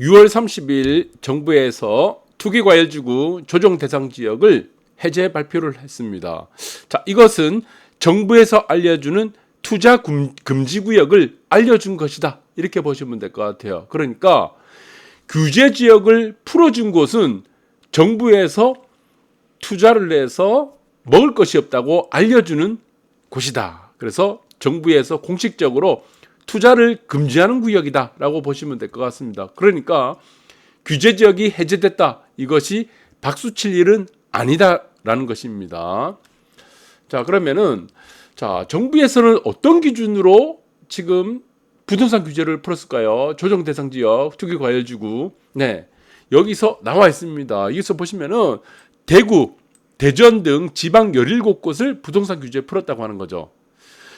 6월 30일 정부에서 투기과열지구 조정 대상 지역을 해제 발표를 했습니다. 자, 이것은 정부에서 알려주는 투자 금지 구역을 알려준 것이다. 이렇게 보시면 될 것 같아요. 그러니까 규제 지역을 풀어준 곳은 정부에서 투자를 해서 먹을 것이 없다고 알려주는 곳이다. 그래서 정부에서 공식적으로 투자를 금지하는 구역이다라고 보시면 될 것 같습니다. 그러니까 규제 지역이 해제됐다. 이것이 박수칠 일은 아니다라는 것입니다. 자, 그러면은 정부에서는 어떤 기준으로 지금 부동산 규제를 풀었을까요? 조정 대상 지역, 투기 과열지구. 네. 여기서 나와 있습니다. 여기서 보시면은 대구, 대전 등 지방 17곳을 부동산 규제 풀었다고 하는 거죠.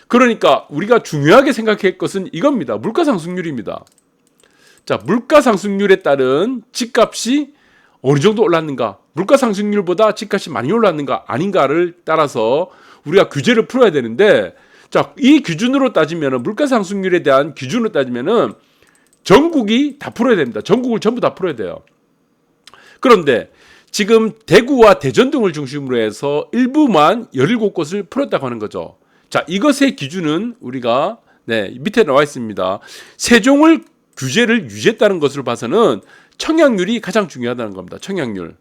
그러니까 우리가 중요하게 생각할 것은 이겁니다. 물가 상승률입니다. 자, 물가 상승률에 따른 집값이 어느 정도 올랐는가? 물가 상승률보다 집값이 많이 올랐는가? 아닌가를 따라서 우리가 규제를 풀어야 되는데, 자, 이 기준으로 따지면은 물가 상승률에 대한 기준으로 따지면은 전국이 다 풀어야 됩니다. 전국을 전부 다 풀어야 돼요. 그런데 지금 대구와 대전 등을 중심으로 해서 일부만 17곳을 풀었다고 하는 거죠. 자, 이것의 기준은 우리가 밑에 나와 있습니다. 세종을 규제를 유지했다는 것으로 봐서는 청약률이 가장 중요하다는 겁니다. 청약률.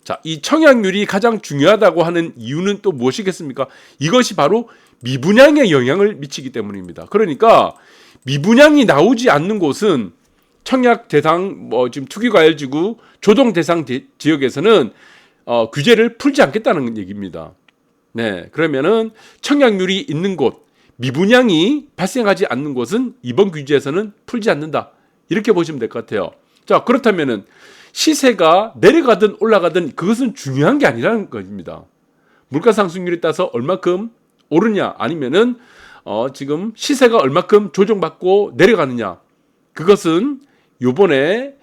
자, 이 청약률이 가장 중요하다고 하는 이유는 또 무엇이겠습니까? 이것이 바로 미분양에 영향을 미치기 때문입니다. 그러니까 미분양이 나오지 않는 곳은 청약 대상 지금 투기과열지구 조정 대상 지역에서는 규제를 풀지 않겠다는 얘기입니다. 네, 그러면은 청약률이 있는 곳, 미분양이 발생하지 않는 곳은 이번 규제에서는 풀지 않는다. 이렇게 보시면 될 것 같아요. 자, 그렇다면은 시세가 내려가든 올라가든 그것은 중요한 게 아니라는 것입니다. 물가 상승률에 따라서 얼마큼 오르냐, 아니면은 지금 시세가 얼마큼 조정받고 내려가느냐, 그것은 요번에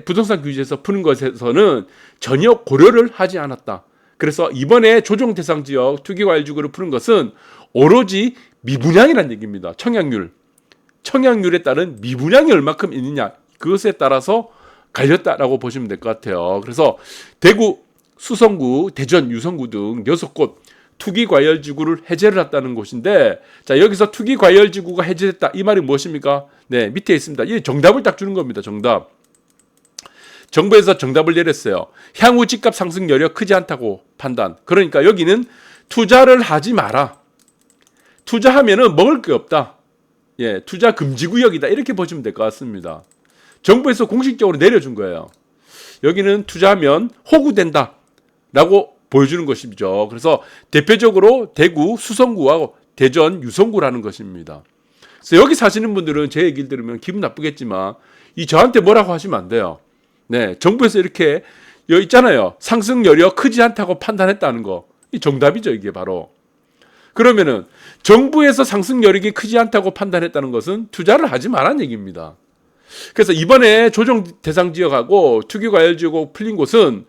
부동산 규제에서 푸는 것에서는 전혀 고려를 하지 않았다. 그래서 이번에 조정 대상 지역 투기과열지구를 푸는 것은 오로지 미분양이라는 얘기입니다. 청약률에 따른 미분양이 얼마큼 있느냐, 그것에 따라서 갈렸다라고 보시면 될 것 같아요. 그래서 대구, 수성구, 대전, 유성구 등 6곳 투기과열지구를 해제를 했다는 곳인데, 자, 여기서 투기과열지구가 해제됐다, 이 말이 무엇입니까? 네, 밑에 있습니다. 이 정답을 딱 주는 겁니다. 정답. 정부에서 정답을 내렸어요. 향후 집값 상승 여력 크지 않다고 판단. 그러니까 여기는 투자를 하지 마라. 투자하면은 먹을 게 없다. 예, 투자 금지 구역이다. 이렇게 보시면 될 것 같습니다. 정부에서 공식적으로 내려준 거예요. 여기는 투자하면 호구된다 라고 보여주는 것이죠. 그래서 대표적으로 대구, 수성구와 대전, 유성구라는 것입니다. 그래서 여기 사시는 분들은 제 얘기를 들으면 기분 나쁘겠지만 저한테 뭐라고 하시면 안 돼요. 네, 정부에서 이렇게 여기 있잖아요. 상승 여력 크지 않다고 판단했다는 거. 이 정답이죠, 이게 바로. 그러면은 정부에서 상승 여력이 크지 않다고 판단했다는 것은 투자를 하지 말라는 얘기입니다. 그래서 이번에 조정 대상 지역하고 투기과열지구 풀린 곳은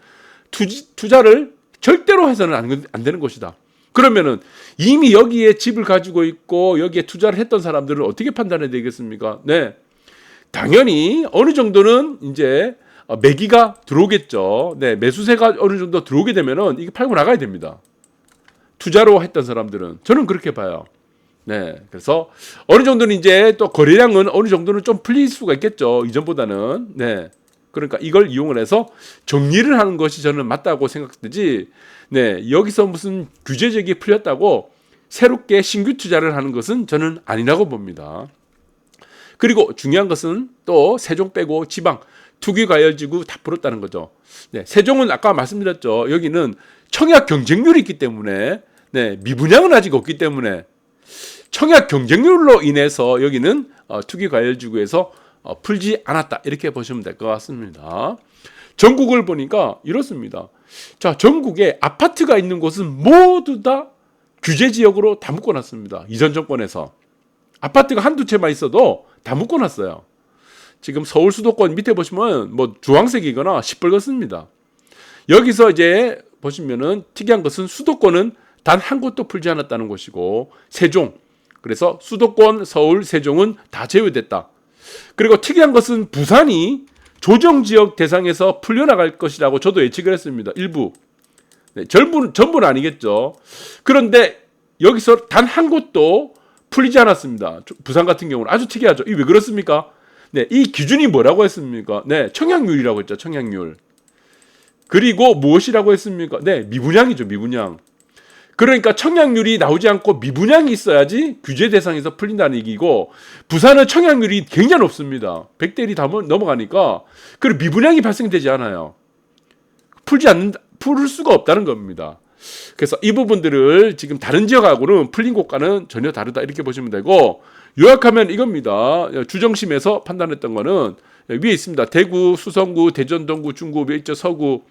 투자를 절대로 해서는 안 되는 곳이다. 그러면은 이미 여기에 집을 가지고 있고 여기에 투자를 했던 사람들은 어떻게 판단해야 되겠습니까? 네, 당연히 어느 정도는 이제 매기가 들어오겠죠. 네, 매수세가 어느 정도 들어오게 되면은 이게 팔고 나가야 됩니다. 투자로 했던 사람들은. 저는 그렇게 봐요. 네, 그래서 어느 정도는 이제 또 거래량은 어느 정도는 좀 풀릴 수가 있겠죠. 이전보다는. 네, 그러니까 이걸 이용을 해서 정리를 하는 것이 저는 맞다고 생각되지. 네, 여기서 무슨 규제적이 풀렸다고 새롭게 신규 투자를 하는 것은 저는 아니라고 봅니다. 그리고 중요한 것은 또 세종 빼고 지방 투기과열지구 다 풀었다는 거죠. 네, 세종은 아까 말씀드렸죠. 여기는 청약 경쟁률이 있기 때문에, 네, 미분양은 아직 없기 때문에 청약 경쟁률로 인해서 여기는 투기과열지구에서 풀지 않았다. 이렇게 보시면 될 것 같습니다. 전국을 보니까 이렇습니다. 자, 전국에 아파트가 있는 곳은 모두 다 규제 지역으로 다 묶어놨습니다. 이전 정권에서. 아파트가 한두 채만 있어도 다 묶어놨어요. 지금 서울 수도권 밑에 보시면 주황색이거나 시뻘겋습니다. 여기서 이제 보시면은 특이한 것은 수도권은 단 한 곳도 풀지 않았다는 것이고, 세종. 그래서 수도권, 서울, 세종은 다 제외됐다. 그리고 특이한 것은 부산이 조정지역 대상에서 풀려나갈 것이라고 저도 예측을 했습니다. 일부. 네, 전부는 아니겠죠. 그런데 여기서 단 한 곳도 풀리지 않았습니다. 부산 같은 경우는 아주 특이하죠. 이 왜 그렇습니까? 네, 이 기준이 뭐라고 했습니까? 네, 청약률이라고 했죠. 청약률. 그리고 무엇이라고 했습니까? 네, 미분양이죠. 미분양. 그러니까 청약률이 나오지 않고 미분양이 있어야지 규제 대상에서 풀린다는 얘기고, 부산은 청약률이 굉장히 높습니다. 100대 1이 다 넘어가니까, 그리고 미분양이 발생되지 않아요. 풀 수가 없다는 겁니다. 그래서 이 부분들을 지금 다른 지역하고는 풀린 곳과는 전혀 다르다 이렇게 보시면 되고, 요약하면 이겁니다. 주정심에서 판단했던 거는 위에 있습니다. 대구, 수성구, 대전, 동구, 중구, 몇 서구,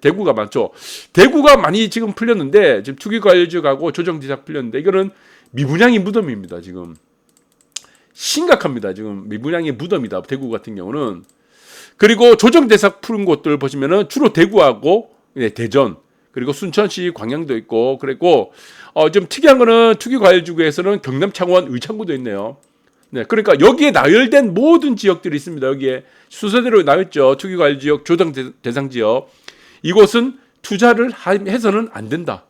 대구가 많죠. 대구가 많이 지금 풀렸는데, 지금 투기과열지역하고 조정지역 풀렸는데, 이거는 미분양이 무덤입니다. 지금 심각합니다. 지금 미분양의 무덤이다. 대구 같은 경우는. 그리고 조정대상 푸른 곳들 보시면은 주로 대구하고 대전, 그리고 순천시, 광양도 있고, 그리고 좀 특이한 거는 투기과열지구에서는 경남, 창원, 의창구도 있네요. 네, 그러니까 여기에 나열된 모든 지역들이 있습니다. 여기에 순서대로 나왔죠. 투기과열지역, 조정대상지역. 이곳은 투자를 해서는 안 된다.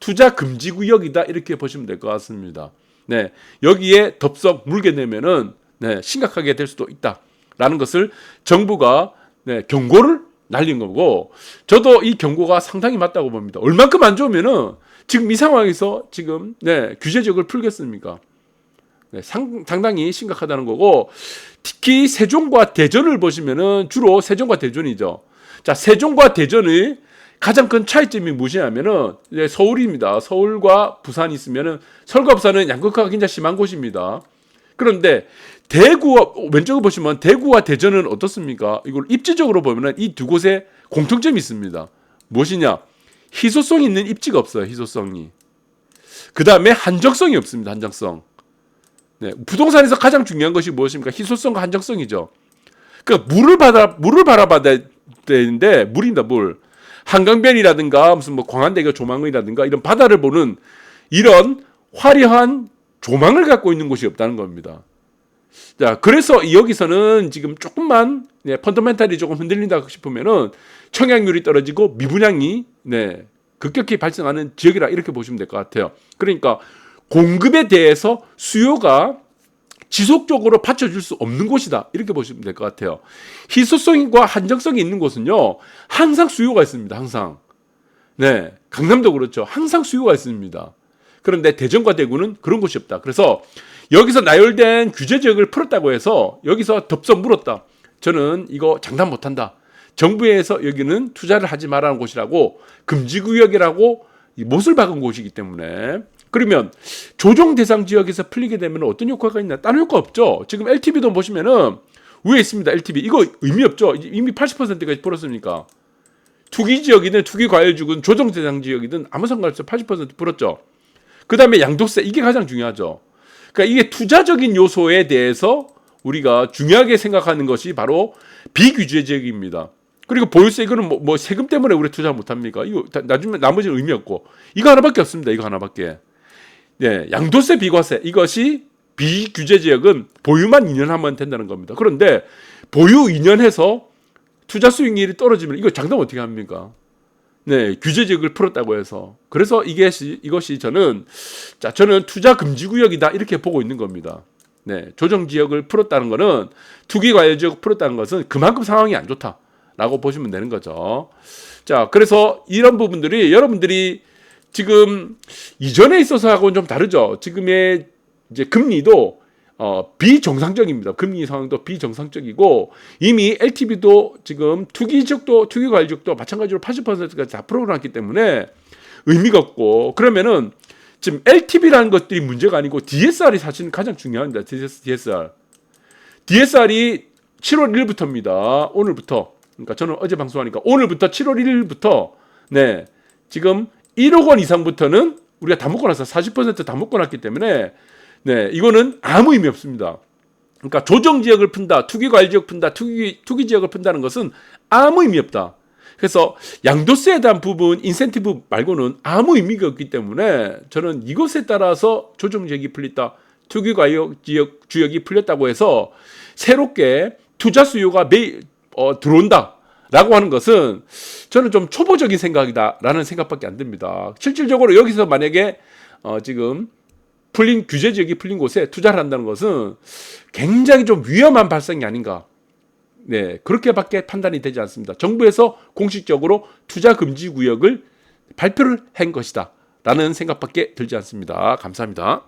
투자 금지 구역이다. 이렇게 보시면 될 것 같습니다. 네, 여기에 덥석 물게 되면은 심각하게 될 수도 있다라는 것을 정부가 경고를 날린 거고, 저도 이 경고가 상당히 맞다고 봅니다. 얼만큼 안 좋으면은 지금 이 상황에서 지금 규제 지역을 풀겠습니까? 상당히 심각하다는 거고, 특히 세종과 대전을 보시면은 주로 세종과 대전이죠. 자, 세종과 대전의 가장 큰 차이점이 무엇이냐면은 서울입니다. 서울과 부산이 있으면은 서울과 부산은 양극화가 굉장히 심한 곳입니다. 그런데 대구와 왼쪽을 보시면 대구와 대전은 어떻습니까? 이걸 입지적으로 보면은 이 두 곳에 공통점이 있습니다. 무엇이냐? 희소성 있는 입지가 없어요. 희소성이. 그 다음에 한정성이 없습니다. 한정성. 네, 부동산에서 가장 중요한 것이 무엇입니까? 희소성과 한정성이죠. 그러니까 물을 바라봐야 되는데, 물입니다. 물. 한강변이라든가 무슨 뭐 광안대교 조망이라든가 이런 바다를 보는 이런 화려한 조망을 갖고 있는 곳이 없다는 겁니다. 자, 그래서 여기서는 지금 조금만 펀더멘탈이 조금 흔들린다 싶으면은 청약률이 떨어지고 미분양이 급격히 발생하는 지역이라 이렇게 보시면 될 것 같아요. 그러니까 공급에 대해서 수요가 지속적으로 받쳐줄 수 없는 곳이다. 이렇게 보시면 될 것 같아요. 희소성과 한정성이 있는 곳은요, 항상 수요가 있습니다. 항상. 네, 강남도 그렇죠. 항상 수요가 있습니다. 그런데 대전과 대구는 그런 곳이 없다. 그래서 여기서 나열된 규제 지역을 풀었다고 해서 여기서 덥석 물었다. 저는 이거 장담 못한다. 정부에서 여기는 투자를 하지 말라는 곳이라고, 금지구역이라고 못을 박은 곳이기 때문에. 그러면 조정 대상 지역에서 풀리게 되면 어떤 효과가 있나? 다른 효과 없죠. 지금 LTV도 보시면은 위에 있습니다. LTV. 이거 의미 없죠. 이미 80%까지 풀었으니까. 투기 지역이든 투기 과열지구든 조정 대상 지역이든 아무 상관없이 80% 풀었죠. 그 다음에 양도세. 이게 가장 중요하죠. 그러니까 이게 투자적인 요소에 대해서 우리가 중요하게 생각하는 것이 바로 비규제 지역입니다. 그리고 보유세, 이거는 뭐 세금 때문에 우리 투자 못합니까? 이거 나중에 나머지는 의미 없고. 이거 하나밖에 없습니다. 이거 하나밖에. 네, 양도세, 비과세, 이것이 비규제 지역은 보유만 2년 하면 된다는 겁니다. 그런데 보유 2년 해서 투자 수익률이 떨어지면 이거 장담 어떻게 합니까? 네, 규제 지역을 풀었다고 해서. 그래서 이것이 저는 투자 금지 구역이다 이렇게 보고 있는 겁니다. 네, 조정 지역을 풀었다는 것은, 투기 과열 지역 풀었다는 것은 그만큼 상황이 안 좋다라고 보시면 되는 거죠. 자, 그래서 이런 부분들이 여러분들이 지금 이전에 있어서하고는 좀 다르죠. 지금의 이제 금리도 비정상적입니다. 금리 상황도 비정상적이고, 이미 LTV도 지금 투기 과열 지역도 마찬가지로 80%까지 다 풀어놨기 때문에 의미가 없고, 그러면은 지금 LTV라는 것들이 문제가 아니고 DSR이 사실은 가장 중요합니다. DSR이 7월 1일부터입니다. 오늘부터. 그러니까 저는 어제 방송하니까 오늘부터 7월 1일부터 지금 1억 원 이상부터는 우리가 다 묶어놨어. 40% 다 묶어놨기 때문에 이거는 아무 의미 없습니다. 그러니까 조정지역을 푼다, 투기과열지역 푼다, 투기지역을 푼다는 것은 아무 의미 없다. 그래서 양도세에 대한 부분, 인센티브 말고는 아무 의미가 없기 때문에 저는 이것에 따라서 조정지역이 풀렸다, 투기과열지역이 풀렸다고 해서 새롭게 투자 수요가 매일 들어온다라고 하는 것은 저는 좀 초보적인 생각이다라는 생각밖에 안 듭니다. 실질적으로 여기서 만약에 지금 규제 지역이 풀린 곳에 투자를 한다는 것은 굉장히 좀 위험한 발상이 아닌가. 네, 그렇게밖에 판단이 되지 않습니다. 정부에서 공식적으로 투자 금지 구역을 발표를 한 것이다 라는 생각밖에 들지 않습니다. 감사합니다.